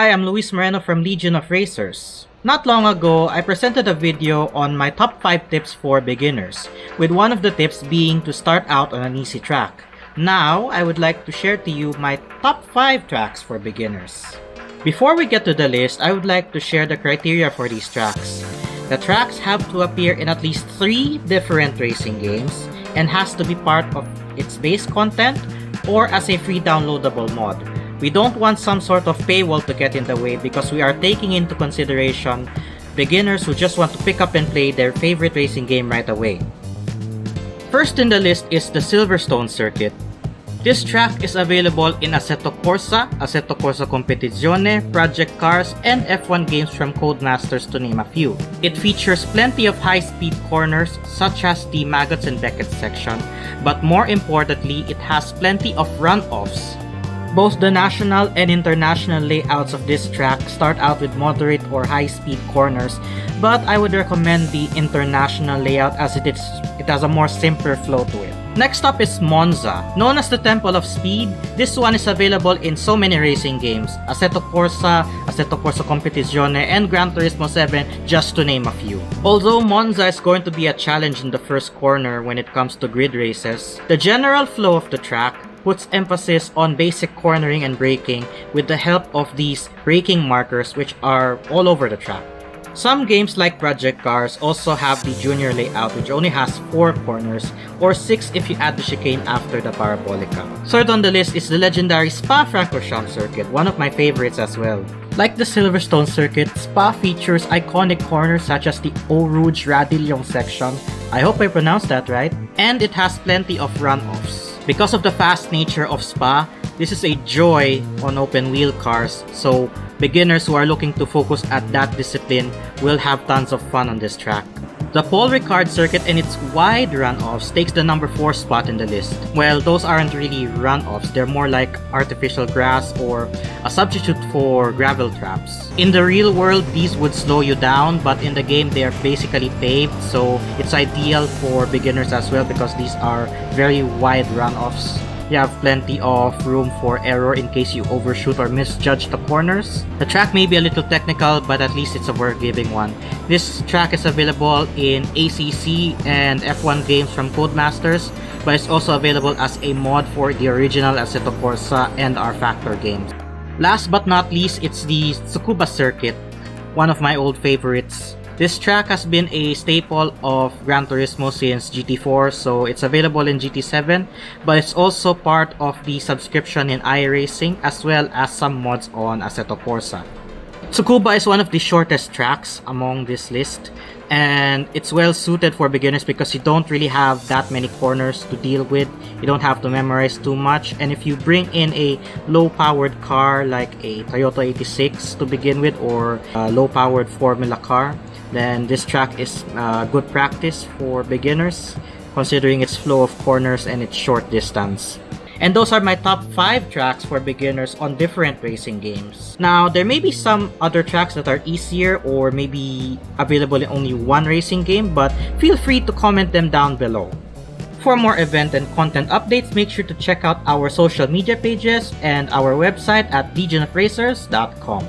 Hi, I'm Luis Moreno from Legion of Racers. Not long ago, I presented a video on my top 5 tips for beginners, with one of the tips being to start out on an easy track. Now, I would like to share to you my top 5 tracks for beginners. Before we get to the list, I would like to share the criteria for these tracks. The tracks have to appear in at least 3 different racing games and has to be part of its base content or as a free downloadable mod. We don't want some sort of paywall to get in the way because we are taking into consideration beginners who just want to pick up and play their favorite racing game right away. First in the list is the Silverstone circuit. This track is available in Assetto Corsa, Assetto Corsa Competizione, Project Cars, and F1 games from Codemasters to name a few. It features plenty of high-speed corners such as the Maggots and Beckett section, but more importantly, it has plenty of run-offs. Both the national and international layouts of this track start out with moderate or high-speed corners, but I would recommend the international layout as it has a more simpler flow to it. Next up is Monza. Known as the Temple of Speed, this one is available in so many racing games, Assetto Corsa Competizione, and Gran Turismo 7, just to name a few. Although Monza is going to be a challenge in the first corner when it comes to grid races, the general flow of the track puts emphasis on basic cornering and braking with the help of these braking markers which are all over the track. Some games like Project Cars also have the junior layout which only has 4 corners or 6 if you add the chicane after the parabolica. Third on the list is the legendary Spa-Francorchamps circuit, one of my favorites as well. Like the Silverstone circuit, Spa features iconic corners such as the Eau Rouge Radillon section, I hope I pronounced that right, and it has plenty of run-offs. Because of the fast nature of Spa, this is a joy on open wheel cars, so beginners who are looking to focus at that discipline will have tons of fun on this track. The RICARD circuit and its wide runoffs takes the number 4 spot in the list. Well, those aren't really runoffs, they're more like artificial grass or a substitute for gravel traps. In the real world, these would slow you down, but in the game they are basically paved, so it's ideal for beginners as well because these are very wide runoffs. You have plenty of room for error in case you overshoot or misjudge the corners. The track may be a little technical, but at least it's a forgiving one. This track is available in ACC and F1 games from Codemasters, but it's also available as a mod for the original Assetto Corsa and R Factor games. Last but not least, it's the TSUKUBA circuit, one of my old favorites. This track has been a staple of Gran Turismo since GT4, so it's available in GT7, but it's also part of the subscription in iRacing as well as some mods on Assetto Corsa. TSUKUBA is one of the shortest tracks among this list, and it's well suited for beginners because you don't really have that many corners to deal with. You don't have to memorize too much, and if you bring in a low-powered car like a Toyota 86 to begin with or a low-powered Formula car, then this track is good practice for beginners considering its flow of corners and its short distance. And those are my top 5 tracks for beginners on different racing games. Now, there may be some other tracks that are easier or maybe available in only one racing game, but feel free to comment them down below. For more event and content updates, make sure to check out our social media pages and our website at legionofracers.com.